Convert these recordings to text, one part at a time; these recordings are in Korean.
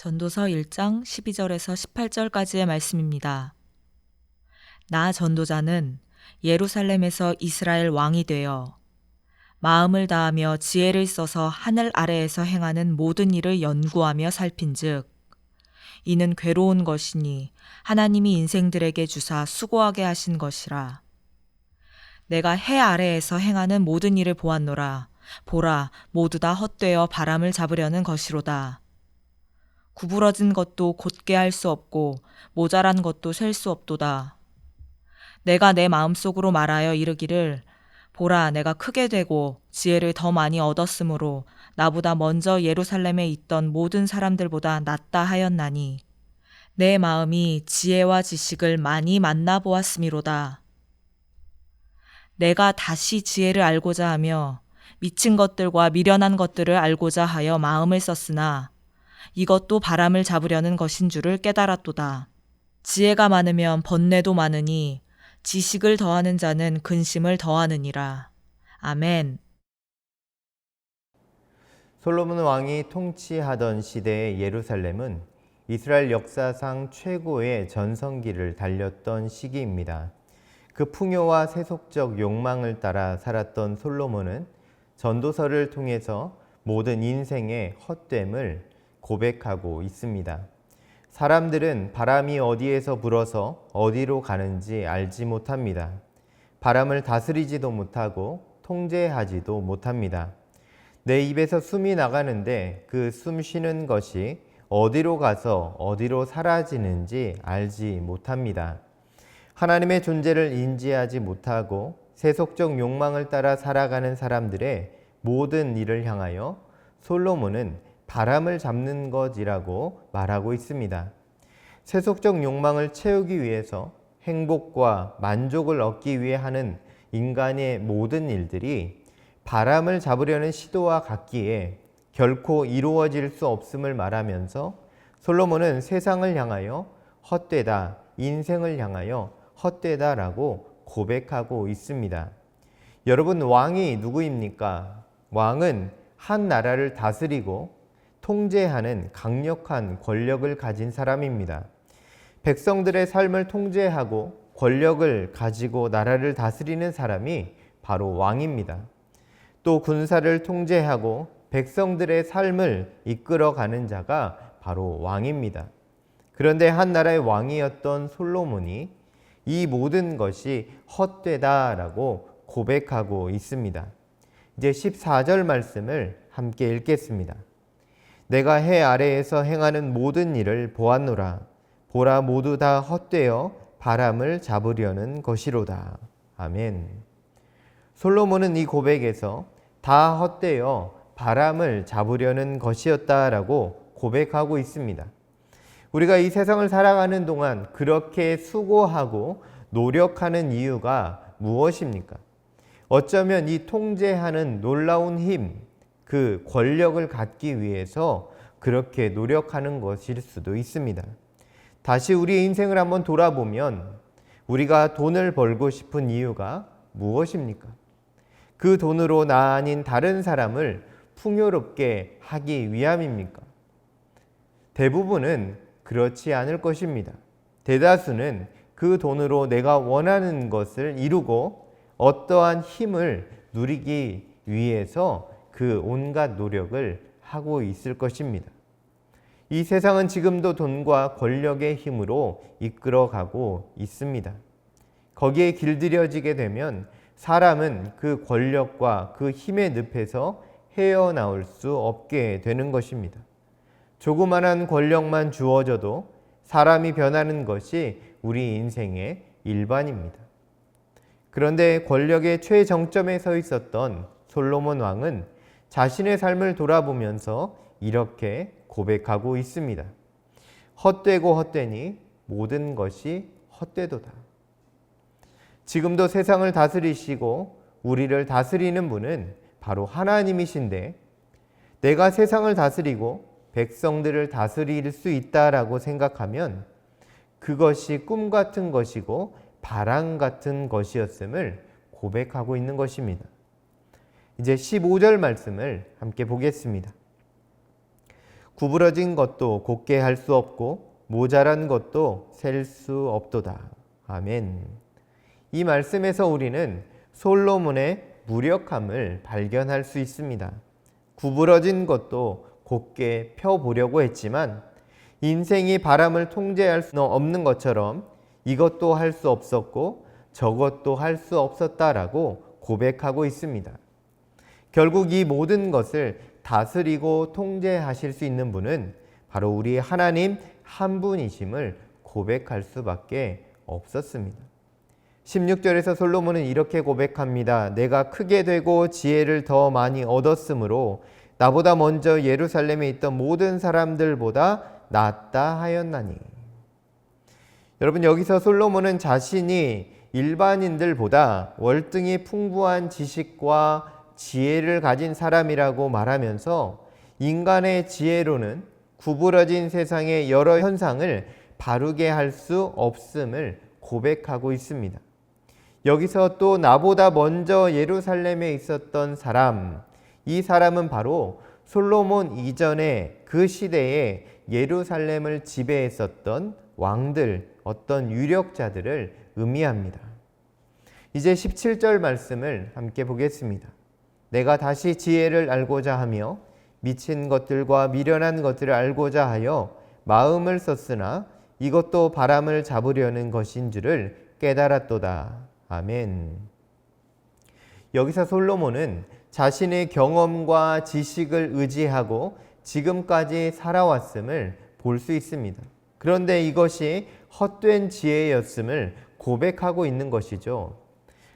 전도서 1장 12절에서 18절까지의 말씀입니다. 나 전도자는 예루살렘에서 이스라엘 왕이 되어 마음을 다하며 지혜를 써서 하늘 아래에서 행하는 모든 일을 연구하며 살핀즉 이는 괴로운 것이니 하나님이 인생들에게 주사 수고하게 하신 것이라. 내가 해 아래에서 행하는 모든 일을 보았노라. 보라, 모두 다 헛되어 바람을 잡으려는 것이로다. 구부러진 것도 곧게 할 수 없고 모자란 것도 셀 수 없도다. 내가 내 마음속으로 말하여 이르기를 보라, 내가 크게 되고 지혜를 더 많이 얻었으므로 나보다 먼저 예루살렘에 있던 모든 사람들보다 낫다 하였나니 내 마음이 지혜와 지식을 많이 만나보았음이로다. 내가 다시 지혜를 알고자 하며 미친 것들과 미련한 것들을 알고자 하여 마음을 썼으나 이것도 바람을 잡으려는 것인 줄을 깨달았도다. 지혜가 많으면 번뇌도 많으니 지식을 더하는 자는 근심을 더하느니라. 아멘. 솔로몬 왕이 통치하던 시대의 예루살렘은 이스라엘 역사상 최고의 전성기를 달렸던 시기입니다. 그 풍요와 세속적 욕망을 따라 살았던 솔로몬은 전도서를 통해서 모든 인생의 헛됨을 고백하고 있습니다. 사람들은 바람이 어디에서 불어서 어디로 가는지 알지 못합니다. 바람을 다스리지도 못하고 통제하지도 못합니다. 내 입에서 숨이 나가는데 그 숨 쉬는 것이 어디로 가서 어디로 사라지는지 알지 못합니다. 하나님의 존재를 인지하지 못하고 세속적 욕망을 따라 살아가는 사람들의 모든 일을 향하여 솔로몬은 바람을 잡는 것이라고 말하고 있습니다. 세속적 욕망을 채우기 위해서 행복과 만족을 얻기 위해 하는 인간의 모든 일들이 바람을 잡으려는 시도와 같기에 결코 이루어질 수 없음을 말하면서 솔로몬은 세상을 향하여 헛되다, 인생을 향하여 헛되다라고 고백하고 있습니다. 여러분, 왕이 누구입니까? 왕은 한 나라를 다스리고 통제하는 강력한 권력을 가진 사람입니다. 백성들의 삶을 통제하고 권력을 가지고 나라를 다스리는 사람이 바로 왕입니다. 또 군사를 통제하고 백성들의 삶을 이끌어가는 자가 바로 왕입니다. 그런데 한 나라의 왕이었던 솔로몬이 이 모든 것이 헛되다라고 고백하고 있습니다. 이제 14절 말씀을 함께 읽겠습니다. 내가 해 아래에서 행하는 모든 일을 보았노라. 보라, 모두 다 헛되어 바람을 잡으려는 것이로다. 아멘. 솔로몬은 이 고백에서 다 헛되어 바람을 잡으려는 것이었다라고 고백하고 있습니다. 우리가 이 세상을 살아가는 동안 그렇게 수고하고 노력하는 이유가 무엇입니까? 어쩌면 이 통제하는 놀라운 힘, 그 권력을 갖기 위해서 그렇게 노력하는 것일 수도 있습니다. 다시 우리의 인생을 한번 돌아보면 우리가 돈을 벌고 싶은 이유가 무엇입니까? 그 돈으로 나 아닌 다른 사람을 풍요롭게 하기 위함입니까? 대부분은 그렇지 않을 것입니다. 대다수는 그 돈으로 내가 원하는 것을 이루고 어떠한 힘을 누리기 위해서 그 온갖 노력을 하고 있을 것입니다. 이 세상은 지금도 돈과 권력의 힘으로 이끌어가고 있습니다. 거기에 길들여지게 되면 사람은 그 권력과 그 힘의 늪에서 헤어나올 수 없게 되는 것입니다. 조그만한 권력만 주어져도 사람이 변하는 것이 우리 인생의 일반입니다. 그런데 권력의 최정점에 서 있었던 솔로몬 왕은 자신의 삶을 돌아보면서 이렇게 고백하고 있습니다. 헛되고 헛되니 모든 것이 헛되도다. 지금도 세상을 다스리시고 우리를 다스리는 분은 바로 하나님이신데 내가 세상을 다스리고 백성들을 다스릴 수 있다라고 생각하면 그것이 꿈 같은 것이고 바람 같은 것이었음을 고백하고 있는 것입니다. 이제 15절 말씀을 함께 보겠습니다. 구부러진 것도 곧게 할 수 없고 모자란 것도 셀 수 없도다. 아멘. 이 말씀에서 우리는 솔로몬의 무력함을 발견할 수 있습니다. 구부러진 것도 곧게 펴보려고 했지만 인생이 바람을 통제할 수 없는 것처럼 이것도 할 수 없었고 저것도 할 수 없었다라고 고백하고 있습니다. 결국 이 모든 것을 다스리고 통제하실 수 있는 분은 바로 우리 하나님 한 분이심을 고백할 수밖에 없었습니다. 16절에서 솔로몬은 이렇게 고백합니다. 내가 크게 되고 지혜를 더 많이 얻었으므로 나보다 먼저 예루살렘에 있던 모든 사람들보다 낫다 하였나니. 여러분, 여기서 솔로몬은 자신이 일반인들보다 월등히 풍부한 지식과 지혜를 가진 사람이라고 말하면서 인간의 지혜로는 구부러진 세상의 여러 현상을 바르게 할 수 없음을 고백하고 있습니다. 여기서 또 나보다 먼저 예루살렘에 있었던 사람, 이 사람은 바로 솔로몬 이전에 그 시대에 예루살렘을 지배했었던 왕들, 어떤 유력자들을 의미합니다. 이제 17절 말씀을 함께 보겠습니다. 내가 다시 지혜를 알고자 하며 미친 것들과 미련한 것들을 알고자 하여 마음을 썼으나 이것도 바람을 잡으려는 것인 줄을 깨달았도다. 아멘. 여기서 솔로몬은 자신의 경험과 지식을 의지하고 지금까지 살아왔음을 볼 수 있습니다. 그런데 이것이 헛된 지혜였음을 고백하고 있는 것이죠.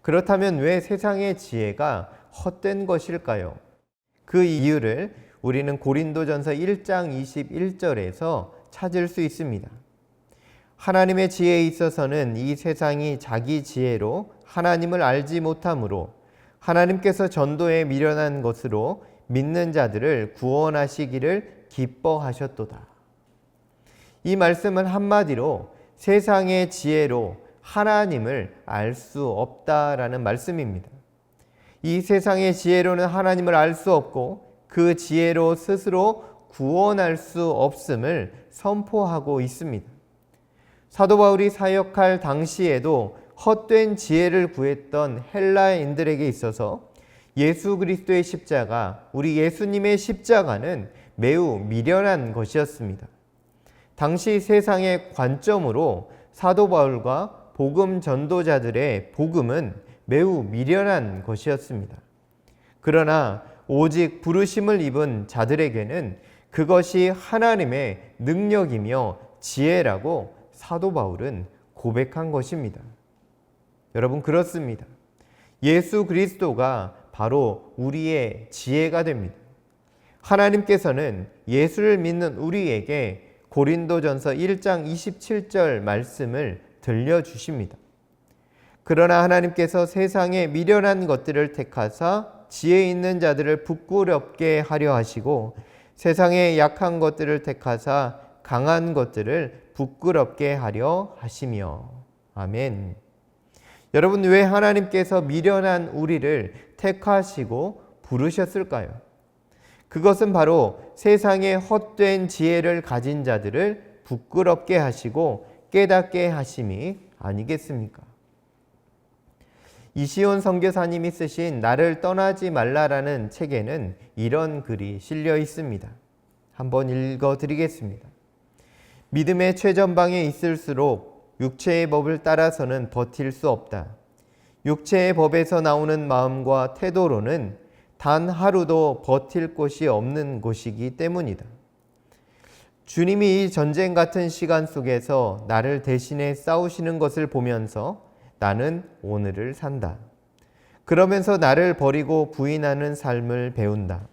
그렇다면 왜 세상의 지혜가 헛된 것일까요? 그 이유를 우리는 고린도전서 1장 21절에서 찾을 수 있습니다. 하나님의 지혜에 있어서는 이 세상이 자기 지혜로 하나님을 알지 못하므로 하나님께서 전도에 미련한 것으로 믿는 자들을 구원하시기를 기뻐하셨도다. 이 말씀은 한마디로 세상의 지혜로 하나님을 알 수 없다라는 말씀입니다. 이 세상의 지혜로는 하나님을 알 수 없고 그 지혜로 스스로 구원할 수 없음을 선포하고 있습니다. 사도 바울이 사역할 당시에도 헛된 지혜를 구했던 헬라인들에게 있어서 예수 그리스도의 십자가, 우리 예수님의 십자가는 매우 미련한 것이었습니다. 당시 세상의 관점으로 사도 바울과 복음 전도자들의 복음은 매우 미련한 것이었습니다. 그러나 오직 부르심을 입은 자들에게는 그것이 하나님의 능력이며 지혜라고 사도 바울은 고백한 것입니다. 여러분, 그렇습니다. 예수 그리스도가 바로 우리의 지혜가 됩니다. 하나님께서는 예수를 믿는 우리에게 고린도전서 1장 27절 말씀을 들려주십니다. 그러나 하나님께서 세상의 미련한 것들을 택하사 지혜 있는 자들을 부끄럽게 하려 하시고 세상의 약한 것들을 택하사 강한 것들을 부끄럽게 하려 하시며. 아멘. 여러분, 왜 하나님께서 미련한 우리를 택하시고 부르셨을까요? 그것은 바로 세상의 헛된 지혜를 가진 자들을 부끄럽게 하시고 깨닫게 하심이 아니겠습니까? 이시온 선교사님이 쓰신 나를 떠나지 말라라는 책에는 이런 글이 실려 있습니다. 한번 읽어드리겠습니다. 믿음의 최전방에 있을수록 육체의 법을 따라서는 버틸 수 없다. 육체의 법에서 나오는 마음과 태도로는 단 하루도 버틸 곳이 없는 곳이기 때문이다. 주님이 이 전쟁 같은 시간 속에서 나를 대신해 싸우시는 것을 보면서 나는 오늘을 산다. 그러면서 나를 버리고 부인하는 삶을 배운다.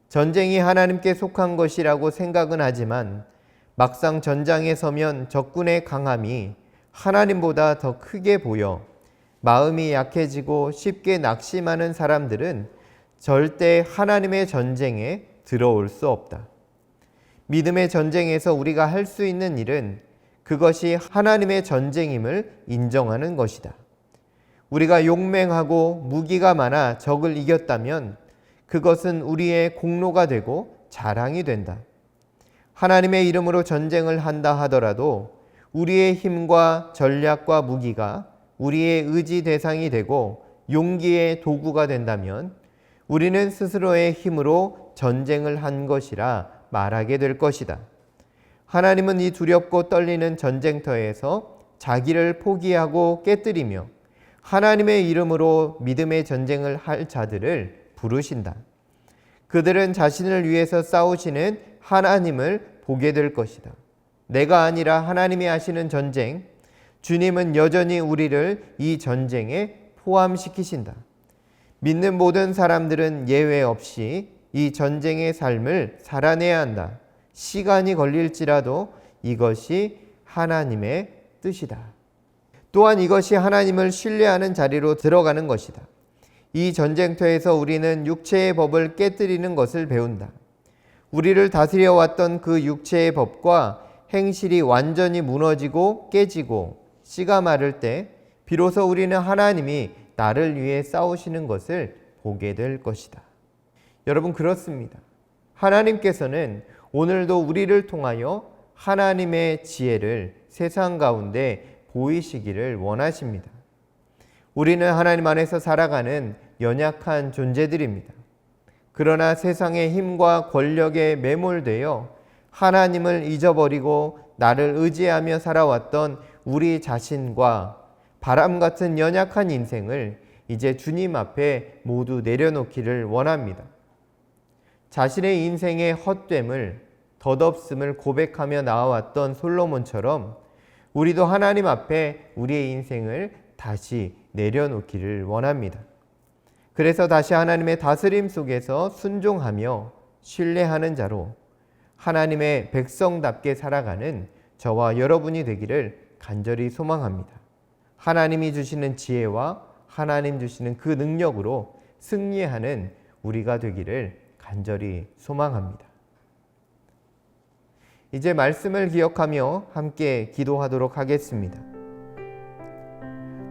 전쟁이 하나님께 속한 것이라고 생각은 하지만 막상 전장에 서면 적군의 강함이 하나님보다 더 크게 보여 마음이 약해지고 쉽게 낙심하는 사람들은 절대 하나님의 전쟁에 들어올 수 없다. 믿음의 전쟁에서 우리가 할 수 있는 일은 그것이 하나님의 전쟁임을 인정하는 것이다. 우리가 용맹하고 무기가 많아 적을 이겼다면 그것은 우리의 공로가 되고 자랑이 된다. 하나님의 이름으로 전쟁을 한다 하더라도 우리의 힘과 전략과 무기가 우리의 의지 대상이 되고 용기의 도구가 된다면 우리는 스스로의 힘으로 전쟁을 한 것이라 말하게 될 것이다. 하나님은 이 두렵고 떨리는 전쟁터에서 자기를 포기하고 깨뜨리며 하나님의 이름으로 믿음의 전쟁을 할 자들을 부르신다. 그들은 자신을 위해서 싸우시는 하나님을 보게 될 것이다. 내가 아니라 하나님이 하시는 전쟁, 주님은 여전히 우리를 이 전쟁에 포함시키신다. 믿는 모든 사람들은 예외 없이 이 전쟁의 삶을 살아내야 한다. 시간이 걸릴지라도 이것이 하나님의 뜻이다. 또한 이것이 하나님을 신뢰하는 자리로 들어가는 것이다. 이 전쟁터에서 우리는 육체의 법을 깨뜨리는 것을 배운다. 우리를 다스려 왔던 그 육체의 법과 행실이 완전히 무너지고 깨지고 씨가 마를 때 비로소 우리는 하나님이 나를 위해 싸우시는 것을 보게 될 것이다. 여러분, 그렇습니다. 하나님께서는 오늘도 우리를 통하여 하나님의 지혜를 세상 가운데 보이시기를 원하십니다. 우리는 하나님 안에서 살아가는 연약한 존재들입니다. 그러나 세상의 힘과 권력에 매몰되어 하나님을 잊어버리고 나를 의지하며 살아왔던 우리 자신과 바람 같은 연약한 인생을 이제 주님 앞에 모두 내려놓기를 원합니다. 자신의 인생의 헛됨을, 덧없음을 고백하며 나아왔던 솔로몬처럼 우리도 하나님 앞에 우리의 인생을 다시 내려놓기를 원합니다. 그래서 다시 하나님의 다스림 속에서 순종하며 신뢰하는 자로 하나님의 백성답게 살아가는 저와 여러분이 되기를 간절히 소망합니다. 하나님이 주시는 지혜와 하나님 주시는 그 능력으로 승리하는 우리가 되기를 간절히 소망합니다. 이제 말씀을 기억하며 함께 기도하도록 하겠습니다.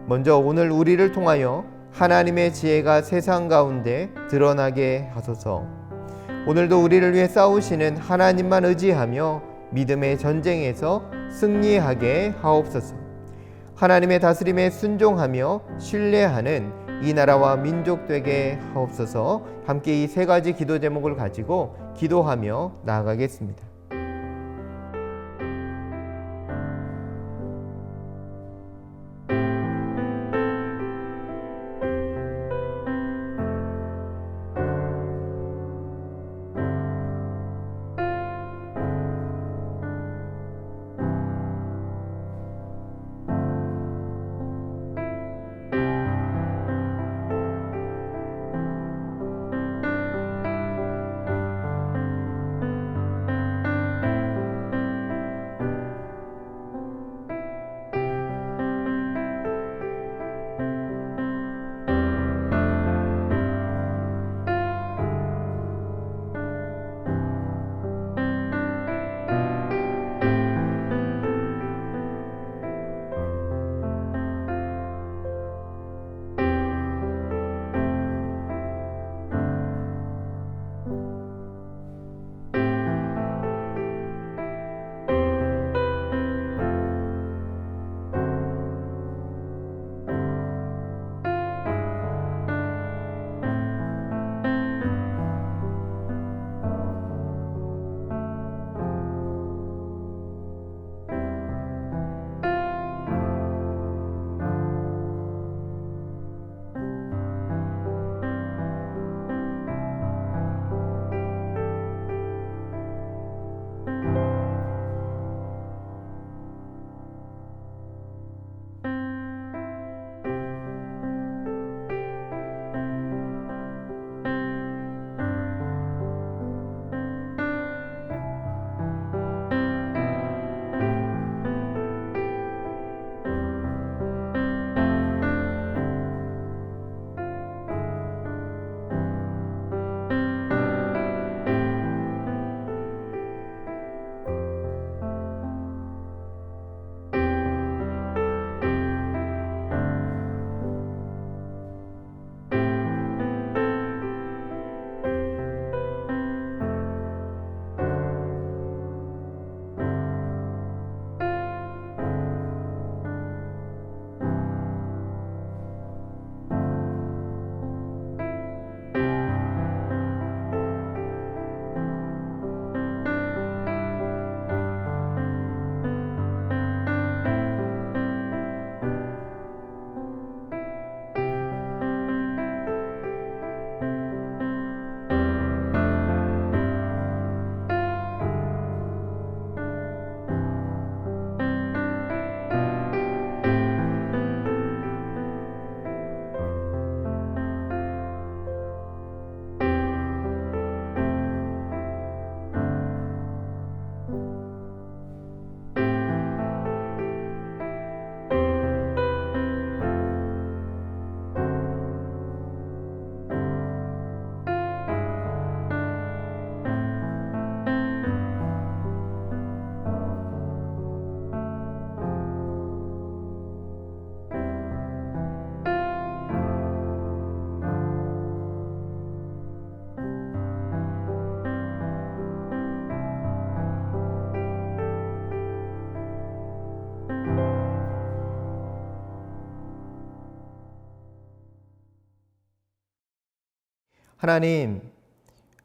먼저 오늘 우리를 통하여 하나님의 지혜가 세상 가운데 드러나게 하소서. 오늘도 우리를 위해 싸우시는 하나님만 의지하며 믿음의 전쟁에서 승리하게 하옵소서. 하나님의 다스림에 순종하며 신뢰하는 이 나라와 민족 되게 하옵소서. 함께 이 세 가지 기도 제목을 가지고 기도하며 나아가겠습니다.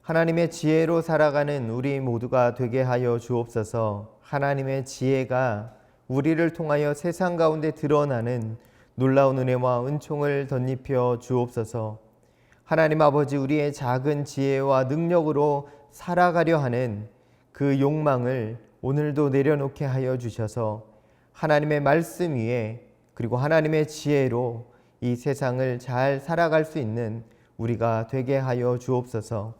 하나님의 지혜로 살아가는 우리 모두가 되게 하여 주옵소서. 하나님의 지혜가 우리를 통하여 세상 가운데 드러나는 놀라운 은혜와 은총을 덧입혀 주옵소서. 하나님 아버지, 우리의 작은 지혜와 능력으로 살아가려 하는 그 욕망을 오늘도 내려놓게 하여 주셔서 하나님의 말씀 위에 그리고 하나님의 지혜로 이 세상을 잘 살아갈 수 있는 우리가 되게 하여 주옵소서.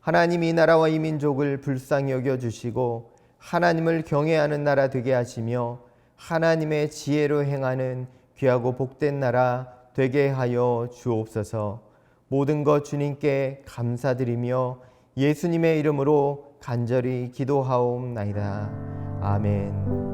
하나님, 이 나라와 이 민족을 불쌍히 여겨주시고 하나님을 경외하는 나라 되게 하시며 하나님의 지혜로 행하는 귀하고 복된 나라 되게 하여 주옵소서. 모든 것 주님께 감사드리며 예수님의 이름으로 간절히 기도하옵나이다. 아멘.